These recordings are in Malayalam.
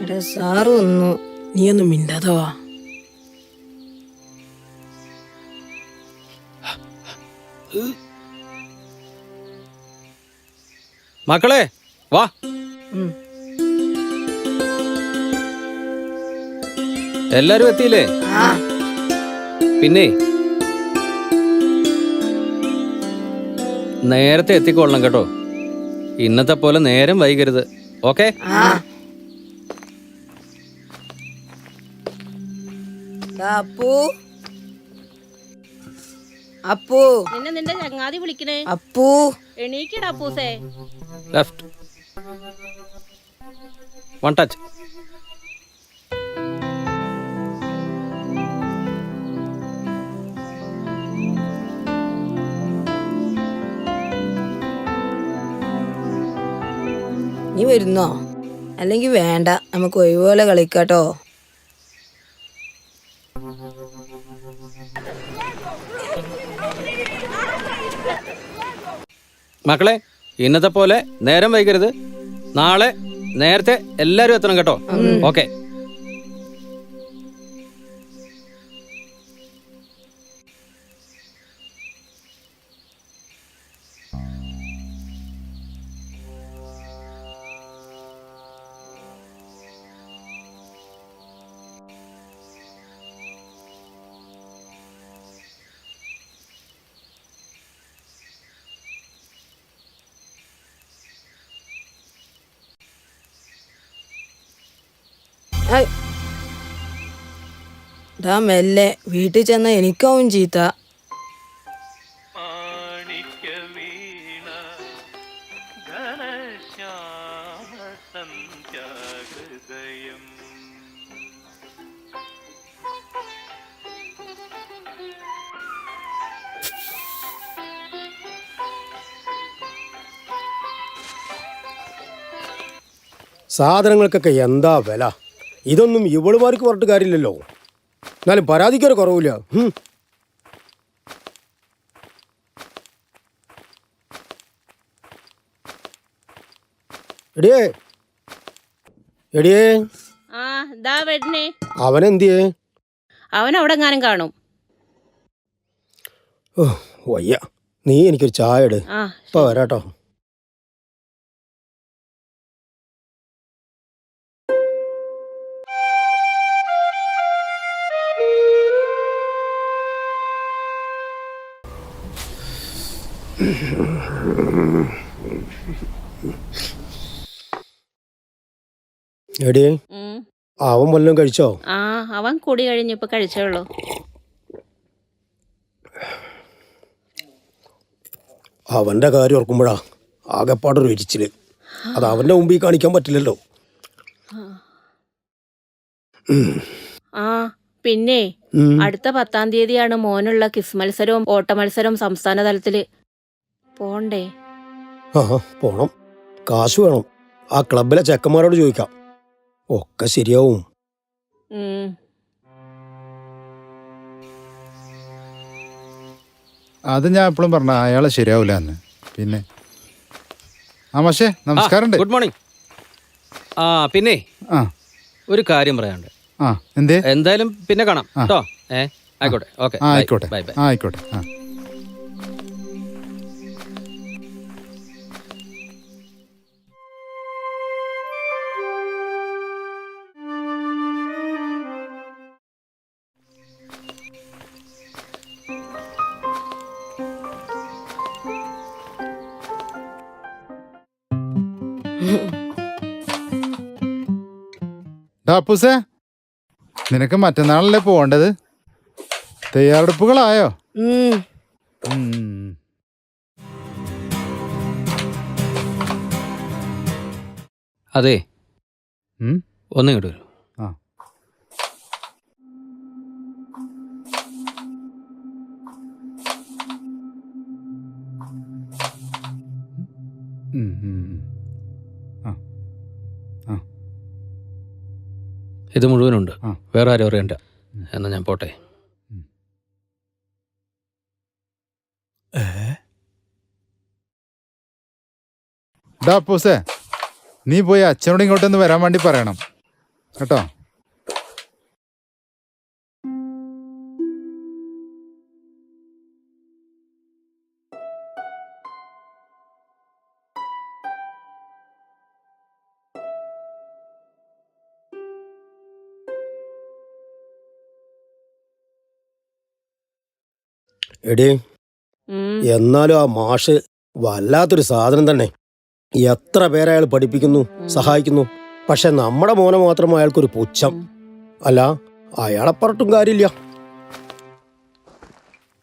എടാ സാറ് വന്നു, നീ ഒന്നും മിണ്ടാതെ വാ. മക്കളെ വാ. എല്ലാരും എത്തിയില്ലേ? പിന്നെ നേരത്തെ എത്തിക്കൊള്ളണം കേട്ടോ. ഇന്നത്തെ പോലെ നേരം വൈകരുത്. ഓക്കെ? അപ്പു അപ്പു നിന്റെ ചങ്ങാതി വിളിക്കണേ. അപ്പു എണീക്കടാ അപ്പൂസേ. Left 1 touch. നീ വരുന്നോ? അല്ലെങ്കിൽ വേണ്ട, നമുക്ക് ഒഴിവുപോലെ കളിക്കാട്ടോ. മക്കളെ ഇന്നത്തെ പോലെ നേരം വൈകരുത്. നാളെ നേരത്തെ എല്ലാരും എത്തണം കേട്ടോ. ഓക്കെ? മെല്ലെ, വീട്ടിൽ ചെന്ന എനിക്കാവും ചീത്ത. സാധനങ്ങൾക്കൊക്കെ എന്താ വില! ഇതൊന്നും ഇവളുമാർക്ക് പറഞ്ഞിട്ട് കാര്യമില്ലല്ലോ. എന്നാലും പരാതിക്കൊരു കുറവില്ല. എടിയേ എടിയേ അവനെന്തിയേ? അവൻ അവിടെ എങ്ങാനും കാണും. ഓ വയ്യ, നീ എനിക്കൊരു ചായ ഇട്. ഇപ്പൊ വരാട്ടോ. എടി, അവൻ വല്ലതും കഴിച്ചോ? അവൻ കൂടി കഴിഞ്ഞിപ്പോ കഴിച്ചോളൂ. അവന്റെ കാര്യം ഓർക്കുമ്പോഴാ ആകെപ്പാടൊരു എരിച്ചില്. അത് അവന്റെ മുമ്പിൽ കാണിക്കാൻ പറ്റില്ലല്ലോ. പിന്നെ അടുത്ത 10-ാം തീയതിയാണ് മോനുള്ള ക്വിസ് മത്സരവും ഓട്ട മത്സരവും സംസ്ഥാന തലത്തില്. പോണ്ടേ? പോണം. കാശ് വേണം. ആ ക്ലബിലെ ചെക്കന്മാരോട് ചോദിക്കാം. ഒക്കെ ശരിയാവും. അത് ഞാൻ എപ്പോഴും പറഞ്ഞ അയാളെ ശരിയാവില്ല എന്ന്. പിന്നെ നമസ്കാരം. Good morning. പിന്നെ ഒരു കാര്യം പറയാനുണ്ട്. എന്തായാലും പിന്നെ കാണാം കേട്ടോ. ആയിക്കോട്ടെ. ഓക്കെ, ആയിക്കോട്ടെ. Bye bye. ആയിക്കോട്ടെ. അപ്പൂസേ, നിനക്ക് മറ്റന്നാളല്ലേ പോവേണ്ടത്? തയ്യാറെടുപ്പുകളായോ? അതെ, ഒന്നിങ്ങോട്ട് വരൂ. ഇത് മുഴുവനുണ്ട്. വേറെ ആരും അറിയണ്ട. എന്നാ ഞാൻ പോട്ടെ. അപ്പൂസേ, നീ പോയി അച്ഛനോട് ഇങ്ങോട്ടൊന്ന് വരാൻ വേണ്ടി പറയണം. കേട്ടോ. എടീ, ഉം. എന്നാലും ആ മാഷ് വല്ലാത്തൊരു സാധനം തന്നെ. എത്ര പേരെ അയാൾ പഠിപ്പിക്കുന്നു, സഹായിക്കുന്നു. പക്ഷെ നമ്മുടെ മോനെ മാത്രം അയാൾക്കൊരു പുച്ഛം. അല്ല, അയാളെ പറഞ്ഞിട്ടും കാര്യമില്ല.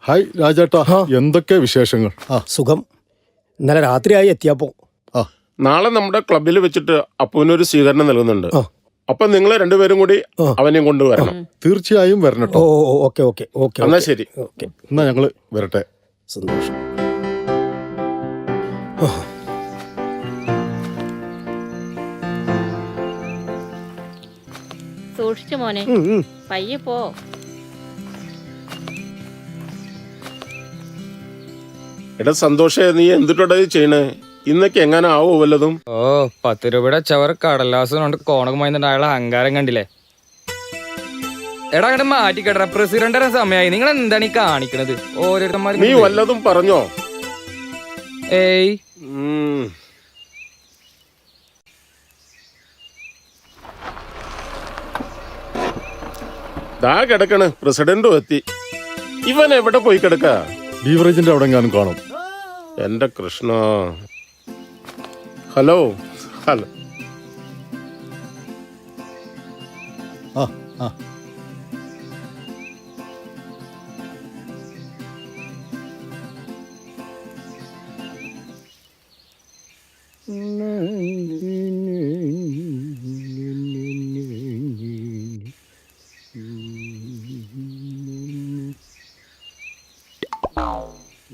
ഹായ് രാജേട്ടാ, എന്തൊക്കെ വിശേഷങ്ങൾ? സുഖം. ഇന്നലെ രാത്രിയായി എത്തിയപ്പോ. നാളെ നമ്മുടെ ക്ലബിൽ വെച്ചിട്ട് അപ്പുവിനൊരു സ്വീകരണം നൽകുന്നുണ്ട്. അപ്പൊ നിങ്ങൾ രണ്ടുപേരും കൂടി അവനെയും കൊണ്ടുവരണം. തീർച്ചയായും വരണം ഓ കേട്ടോ. Okay okay okay. എന്നാ ശരി. ഓക്കെ, എന്നാ ഞങ്ങള് വരട്ടെ. സന്തോഷം. സൂക്ഷിച്ചു മോനെ, പയ്യെ പോ. എടാ സന്തോഷേ, നീ എന്തിട്ടാ ചെയ്യണേ? ഇന്നൊക്കെ എങ്ങനെ ആവോ വല്ലതും? ഓ 10 രൂപയുടെ ചവർ കടലാസ് കൊണ്ട് കോണകമായിട്ട് അയാളെ അഹങ്കാരം കണ്ടില്ലേ? എടാ അങ്ങോട്ട് മാറ്റിക്കട, പ്രസിഡന്റിന്റെ സമയമായി. നിങ്ങൾ എന്താണ് ഈ കാണിക്കണത്? ഓരോരുത്തന്മാർ നീ വല്ലതും പറഞ്ഞോ? ഏയ് ദാ കിടക്കണ്, പ്രസിഡന്റും എത്തി. ഇവൻ എവിടെ പോയി കിടക്ക? ബീവറേജിന്റെ അവിടെ എങ്ങാനും കാണും. എന്റെ കൃഷ്ണ. Hello hello. ആ ആ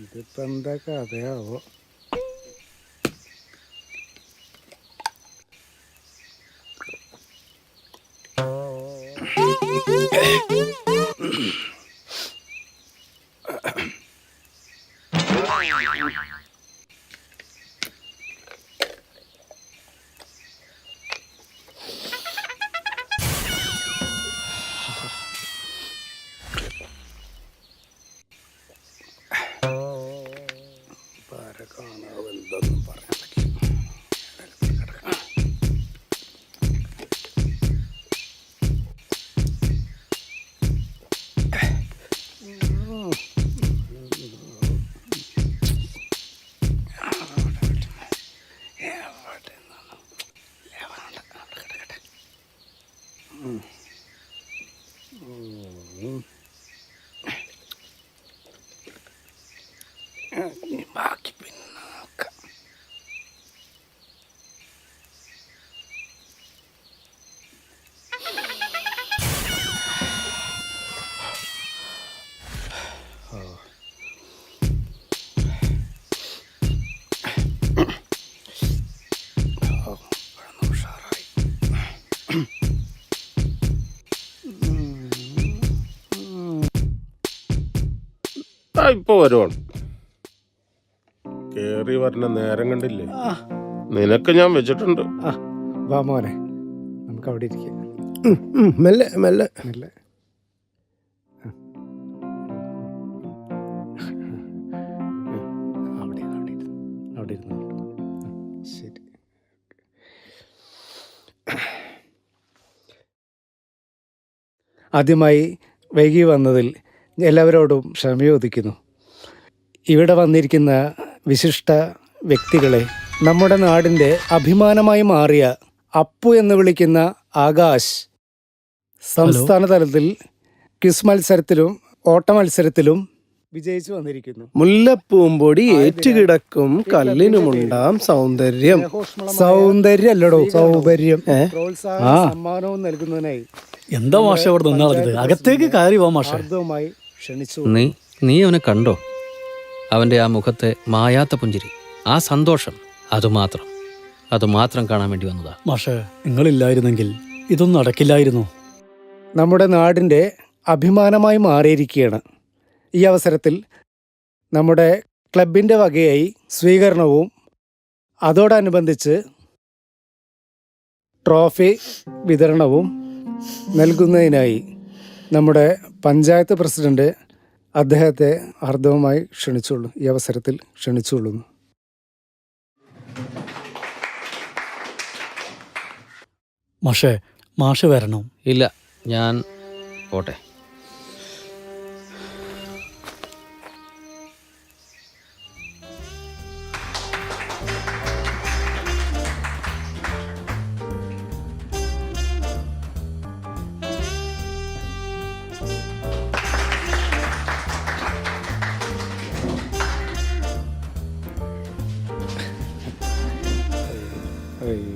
ഇതിപ്പോ എന്താ കഥയാവോ? കാണാവെന്തൊന്നും പറയാൻ പറ്റില്ല. ബാക്കി പിന്നെ നോക്കാം. ഉഷാറായി. ഇപ്പൊ വരുവാണ്. കേറി വരണ നേരം കണ്ടില്ലേ? നിനക്ക് ഞാൻ വെച്ചിട്ടുണ്ട്. വാ മോനെ, നമുക്ക് അവിടെ ഇരിക്കാം. മെല്ലെ മെല്ലെ. മെല്ലെ. അവിടെ ഇരുന്നു. ശരി. ആദ്യമായി വൈകി വന്നതിൽ എല്ലാവരോടും ക്ഷമ ചോദിക്കുന്നു. ഇവിടെ വന്നിരിക്കുന്ന വിശിഷ്ട വ്യക്തികളെ, നമ്മുടെ നാടിൻ്റെ അഭിമാനമായി മാറിയ അപ്പു എന്ന് വിളിക്കുന്ന ആകാശ് സംസ്ഥാന തലത്തിൽ ക്വിസ് മത്സരത്തിലും ഓട്ട മത്സരത്തിലും വിജയിച്ചു വന്നിരിക്കുന്നു. മുല്ലപ്പൂമ്പൊടി ഏറ്റുകിടക്കും കല്ലിനുമുണ്ടാം സൗന്ദര്യം. സൗന്ദര്യം അല്ലടോ, സൗകര്യം. പ്രോത്സാഹന സമ്മാനവും നൽകുന്നതിനായി എന്താ മാഷ അവിടെ നിന്നാളത്? അകത്തേക്ക് കയറി പോവാ മാഷ. ഹാർദവമായി ക്ഷണിച്ചു. നീ അവനെ കണ്ടോ? അവന്റെ ആ മുഖത്തെ മായാത്ത പുഞ്ചിരി, ആ സന്തോഷം, അതുമാത്രം കാണാൻ വേണ്ടി വന്നതാ. മാഷ, നിങ്ങളില്ലായിരുന്നെങ്കിൽ ഇതൊന്നും നടക്കില്ലായിരുന്നു. നമ്മുടെ നാടിൻ്റെ അഭിമാനമായി മാറിയിരിക്കുകയാണ്. ഈ അവസരത്തിൽ നമ്മുടെ ക്ലബിൻ്റെ വകയായി സ്വീകരണവും അതോടനുബന്ധിച്ച് ട്രോഫി വിതരണവും നൽകുന്നതിനായി നമ്മുടെ പഞ്ചായത്ത് പ്രസിഡന്റ് അദ്ദേഹത്തെ ഹാർദവമായി ക്ഷണിച്ചുള്ളൂ, ഈ അവസരത്തിൽ ക്ഷണിച്ചുകൊള്ളുന്നു. മാഷ് വരണം. ഇല്ല, ഞാൻ പോട്ടെ.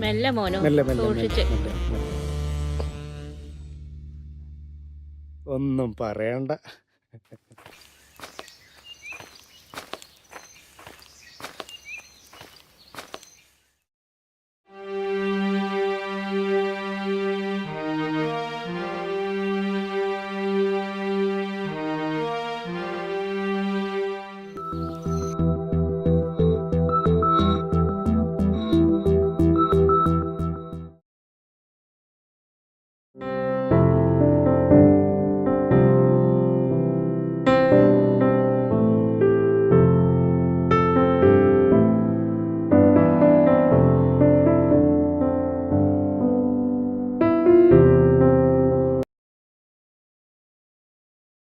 മെല്ലെ മോനോ, മെല്ലെ മെല്ലെ സൂക്ഷിച്ച്. മെല്ലെ, മെല്ലെ. ഒന്നും പറയണ്ട.